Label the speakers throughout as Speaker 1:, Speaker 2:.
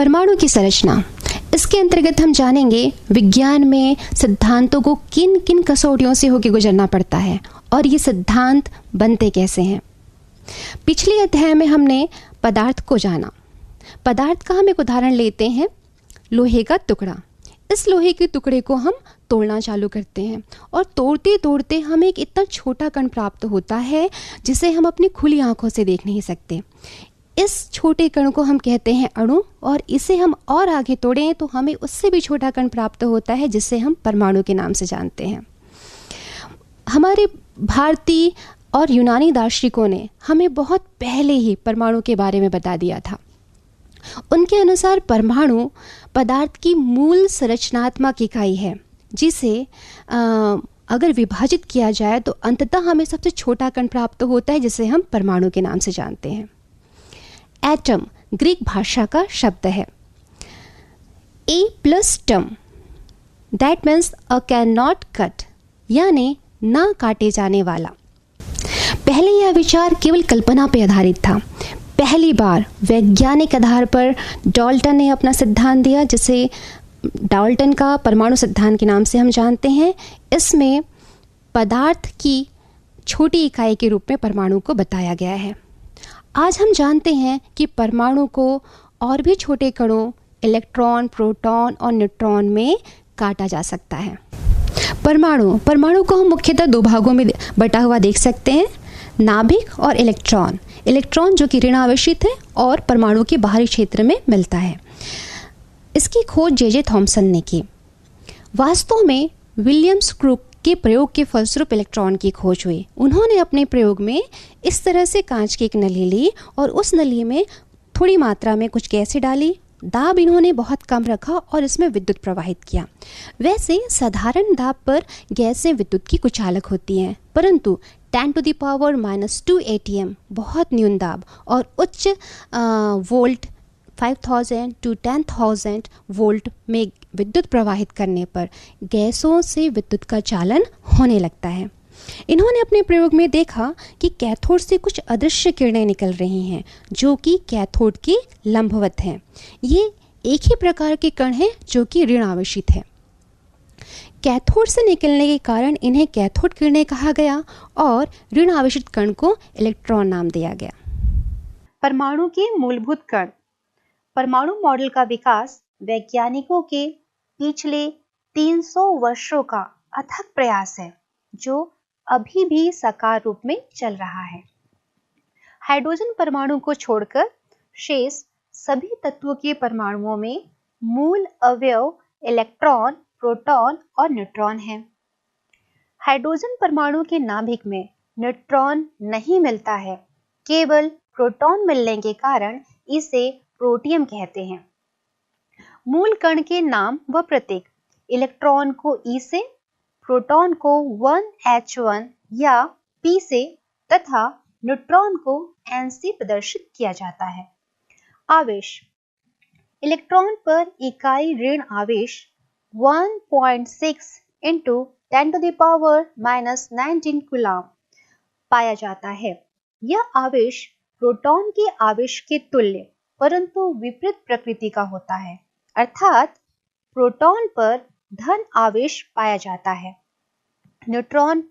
Speaker 1: परमाणु की संरचना, इसके अंतर्गत हम जानेंगे विज्ञान में सिद्धांतों को किन किन कसौटियों से होकर गुजरना पड़ता है और ये सिद्धांत बनते कैसे हैं। पिछले अध्याय में हमने पदार्थ को जाना। पदार्थ का हम एक उदाहरण लेते हैं, लोहे का टुकड़ा। इस लोहे के टुकड़े को हम तोड़ना चालू करते हैं और तोड़ते तोड़ते हमें एक इतना छोटा कण प्राप्त होता है जिसे हम अपनी खुली आंखों से देख नहीं सकते। इस छोटे कण को हम कहते हैं अणु, और इसे हम और आगे तोड़ें तो हमें उससे भी छोटा कण प्राप्त होता है जिसे हम परमाणु के नाम से जानते हैं। हमारे भारतीय और यूनानी दार्शनिकों ने हमें बहुत पहले ही परमाणु के बारे में बता दिया था। उनके अनुसार परमाणु पदार्थ की मूल संरचनात्मक इकाई है जिसे अगर विभाजित किया जाए तो अंततः हमें सबसे छोटा कण प्राप्त होता है जिसे हम परमाणु के नाम से जानते हैं। एटम ग्रीक भाषा का शब्द है। ए प्लस टम, that means a can not cut, यानी ना काटे जाने वाला। पहले यह विचार केवल कल्पना पर आधारित था। पहली बार वैज्ञानिक आधार पर डाल्टन ने अपना सिद्धांत दिया, जिसे डाल्टन का परमाणु सिद्धांत के नाम से हम जानते हैं। इसमें पदार्थ की छोटी इकाई के रूप में परमाणु को बताया गया है। आज हम जानते हैं कि परमाणु को और भी छोटे कणों इलेक्ट्रॉन, प्रोटॉन और न्यूट्रॉन में काटा जा सकता है। परमाणु को हम मुख्यतः दो भागों में बटा हुआ देख सकते हैं, नाभिक और इलेक्ट्रॉन। इलेक्ट्रॉन जो कि ऋण आवेशित है और परमाणु के बाहरी क्षेत्र में मिलता है। इसकी खोज जे थॉमसन ने की। वास्तव में विलियम्स क्रूक के प्रयोग के फलस्वरूप इलेक्ट्रॉन की खोज हुई। उन्होंने अपने प्रयोग में इस तरह से कांच की एक नली ली और उस नली में थोड़ी मात्रा में कुछ गैसें डाली। दाब इन्होंने बहुत कम रखा और इसमें विद्युत प्रवाहित किया। वैसे साधारण दाब पर गैसें विद्युत की कुचालक होती हैं, परंतु 10⁻⁻² ATM बहुत न्यून दाब और उच्च वोल्ट 5000 to 10,000 वोल्ट में विद्युत प्रवाहित करने पर गैसों से विद्युत का चालन होने लगता है। इन्होंने अपने प्रयोग में देखा कि कैथोड से कुछ अदृश्य किरणें निकल रही हैं जो कि कैथोड के लंबवत हैं। ये एक ही प्रकार के कण हैं जो कि ऋण आवेशित है। कैथोड से निकलने के कारण इन्हें कैथोड किरणें कहा गया और ऋण आवेशित कण को इलेक्ट्रॉन नाम दिया गया। परमाणु के मूलभूत कण। परमाणु मॉडल का विकास वैज्ञानिकों के पिछले 300 वर्षों का अथक प्रयास है जो अभी भी साकार रूप में चल रहा है। हाइड्रोजन परमाणु को छोड़कर शेष सभी तत्वों के परमाणुओं में मूल अवयव इलेक्ट्रॉन, प्रोटॉन और न्यूट्रॉन हैं। हाइड्रोजन परमाणु के नाभिक में न्यूट्रॉन नहीं मिलता है, केवल प्रोटॉन मिलने के कारण इसे प्रोटियम कहते हैं। मूल कण के नाम व प्रतीक इलेक्ट्रॉन को E से, प्रोटॉन को 1H1 या P से तथा न्यूट्रॉन को N से प्रदर्शित किया जाता है। आवेश। इलेक्ट्रॉन पर इकाई ऋण आवेश 1.6 × 10⁻⁻19 कूलम पाया जाता है। यह आवेश प्रोटॉन के आवेश के तुल्य परंतु विपरीत प्रकृति का होता है, अर्थात प्रोटॉन पर धन आवेश पाया जाता है। न्यूट्रॉन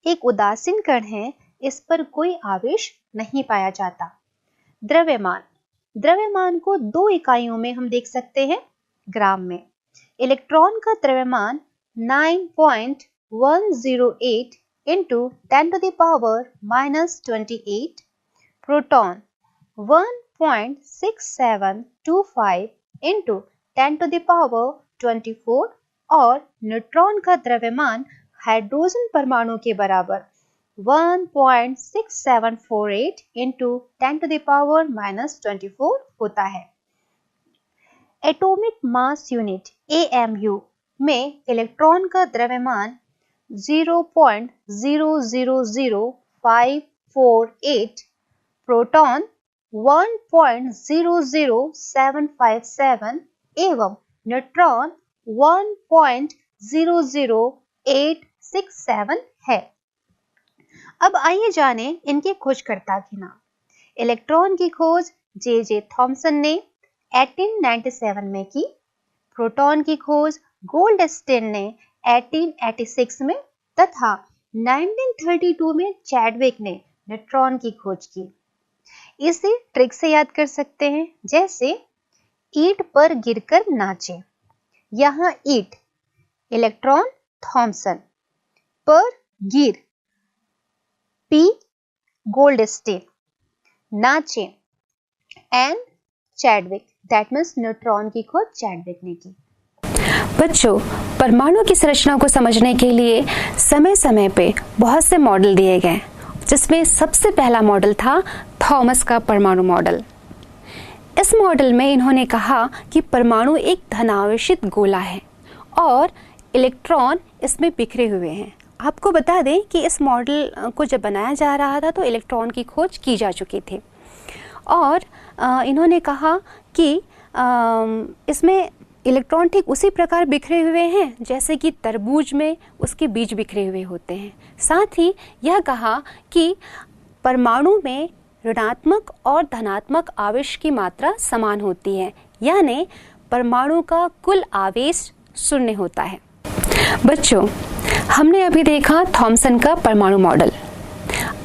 Speaker 1: एक उदासीन कण है, इस पर कोई आवेश नहीं पाया जाता। द्रव्यमान। द्रव्यमान को दो इकाइयों में हम देख सकते हैं, ग्राम में। इलेक्ट्रॉन का द्रव्यमान 9.108 × 10⁻⁻28, प्रोटॉन 1.6725 × 10⁻24 और न्यूट्रॉन का द्रव्यमान हाइड्रोजन परमाणु के बराबर 1.6748 × 10⁻⁻24 होता है। एटॉमिक मास यूनिट AMU में इलेक्ट्रॉन का द्रव्यमान 0.000548, प्रोटॉन 1.00757 एवं न्यूट्रॉन 1.00867 है। अब आइए जानें इनके खोजकर्ता के नाम। इलेक्ट्रॉन की खोज जे थॉमसन ने
Speaker 2: 1897 में की। प्रोटॉन की खोज गोल्डस्टीन ने 1886 में तथा 1932 में चैडविक ने न्यूट्रॉन की खोज की। इसे ट्रिक से याद कर सकते हैं, जैसे ईंट पर गिरकर नाचे। यहाँ ईंट इलेक्ट्रॉन थॉमसन, पर गिर पी गोल्डस्टीन, नाचे and Chadwick, that means neutron की खोज चैडविक ने की।
Speaker 1: बच्चों, परमाणु की संरचना को समझने के लिए समय समय पे बहुत से मॉडल दिए गए, जिसमें सबसे पहला मॉडल था थॉमस का परमाणु मॉडल। इस मॉडल में इन्होंने कहा कि परमाणु एक धनावेशित गोला है और इलेक्ट्रॉन इसमें बिखरे हुए हैं। आपको बता दें कि इस मॉडल को जब बनाया जा रहा था तो इलेक्ट्रॉन की खोज की जा चुकी थी और इन्होंने कहा कि इसमें इलेक्ट्रॉन ठीक उसी प्रकार बिखरे हुए हैं जैसे कि तरबूज में उसके बीज बिखरे हुए होते हैं। साथ ही यह कहा कि परमाणु में ऋणात्मक और धनात्मक आवेश की मात्रा समान होती है, यानी परमाणु का कुल आवेश 0 होता है। बच्चों, हमने अभी देखा थॉमसन का परमाणु मॉडल।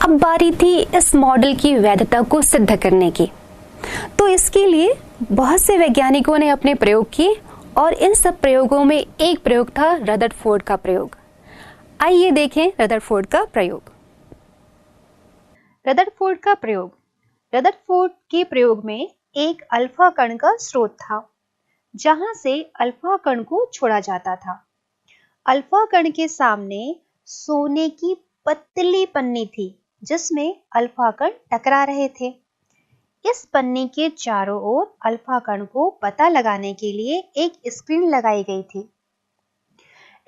Speaker 1: अब बारी थी इस मॉडल की वैधता को सिद्ध करने की। तो इसके लिए बहुत से वैज्ञानिकों ने अपने प्रयोग किए और इन सब प्रयोगों में एक प्रयोग था रदरफोर्ड का प्रयोग। आइए देखें रदरफोर्ड का प्रयोग।
Speaker 2: रदरफोर्ड का प्रयोग। रदरफोर्ड के प्रयोग में एक अल्फा कण का स्रोत था, जहां से अल्फा कण को छोड़ा जाता था। अल्फा कण के सामने सोने की पतली पन्नी थी, जिसमें अल्फा कण टकरा रहे थे। इस पन्नी के चारों ओर अल्फा कण को पता लगाने के लिए एक स्क्रीन लगाई गई थी।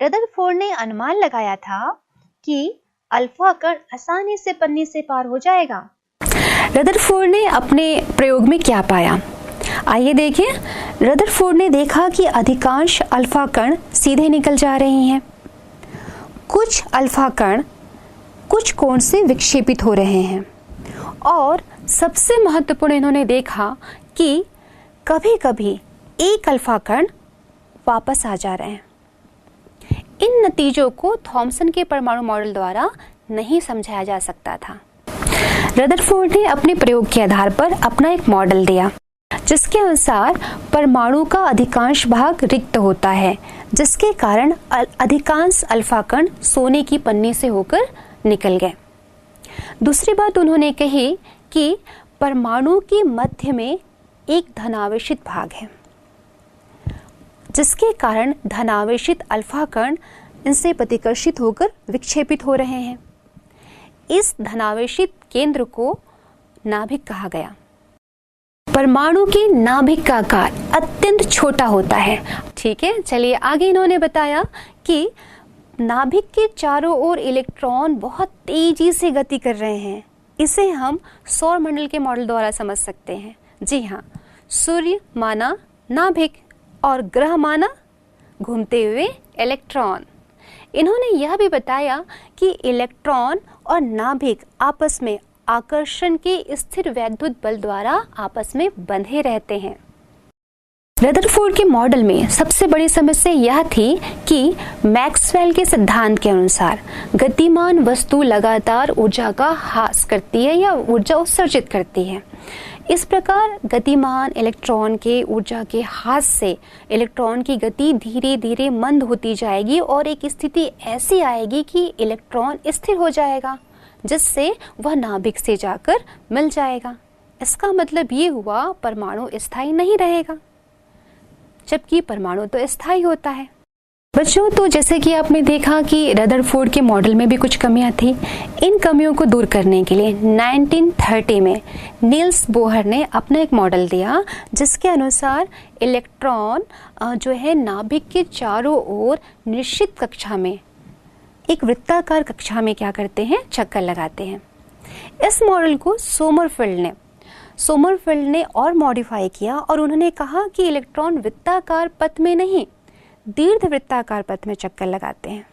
Speaker 2: रदरफोर्ड ने अनुमान लगाया था कि अल्फा कण आसानी से पन्नी से पार हो जाएगा।
Speaker 1: रदरफोर्ड ने अपने प्रयोग में क्या पाया, आइए देखें। रदरफोर्ड ने देखा कि अधिकांश अल्फा कण सीधे निकल जा रही हैं। कुछ अल्फा कण कुछ कोण से विक्षेपित हो रहे हैं और सबसे महत्वपूर्ण इन्होंने देखा कि कभी-कभी एक अल्फा कण वापस आ जा रहे हैं। इन नतीजों को थॉमसन के परमाणु मॉडल द्वारा नहीं समझाया जा सकता था। रदरफोर्ड ने अपने प्रयोग के आधार पर अपना एक मॉडल दिया, जिसके अनुसार परमाणु का अधिकांश भाग रिक्त होता है, जिसके कारण अधिकांश अल्फा कण सोने की पन्नी से होकर निकल गए। दूसरी बात उन्होंने कही कि परमाणु के मध्य में एक धनावेशित भाग है, जिसके कारण धनावेशित अल्फा कण इनसे प्रतिकर्षित होकर विक्षेपित हो रहे हैं। इस धनावेशित केंद्र को नाभिक कहा गया। परमाणु के नाभिक का आकार अत्यंत छोटा होता है। ठीक है, चलिए आगे इन्होंने बताया कि नाभिक के चारों ओर इलेक्ट्रॉन बहुत तेजी से गति कर रहे हैं। इसे हम सौर मंडल के मॉडल द्वारा समझ सकते हैं। जी हाँ, सूर्य माना नाभिक और ग्रह माना घूमते हुए इलेक्ट्रॉन। इन्होंने यह भी बताया कि इलेक्ट्रॉन और नाभिक आपस में आकर्षण के स्थिर वैद्युत बल द्वारा आपस में बंधे रहते हैं। रदरफोर्ड के मॉडल में सबसे बड़ी समस्या यह थी कि मैक्सवेल के सिद्धांत के अनुसार गतिमान वस्तु लगातार ऊर्जा का ह्रास करती है या ऊर्जा उत्सर्जित करती है। इस प्रकार गतिमान इलेक्ट्रॉन के ऊर्जा के ह्रास से इलेक्ट्रॉन की गति धीरे धीरे मंद होती जाएगी और एक स्थिति ऐसी आएगी कि इलेक्ट्रॉन स्थिर हो जाएगा, जिससे वह नाभिक से जाकर मिल जाएगा। इसका मतलब ये हुआ परमाणु स्थायी नहीं रहेगा, जबकि परमाणु तो स्थायी होता है। बच्चों, तो जैसे कि आपने देखा कि रदरफोर्ड के मॉडल में भी कुछ कमियां थी। इन कमियों को दूर करने के लिए 1930 में नील्स बोहर ने अपना एक मॉडल दिया, जिसके अनुसार इलेक्ट्रॉन जो है नाभिक के चारों ओर निश्चित कक्षा में, एक वृत्ताकार कक्षा में क्या करते हैं, चक्कर लगाते हैं। इस मॉडल को सोमरफेल्ड ने और मॉडिफाई किया और उन्होंने कहा कि इलेक्ट्रॉन वृत्ताकार पथ में नहीं, दीर्घवृत्ताकार पथ में चक्कर लगाते हैं।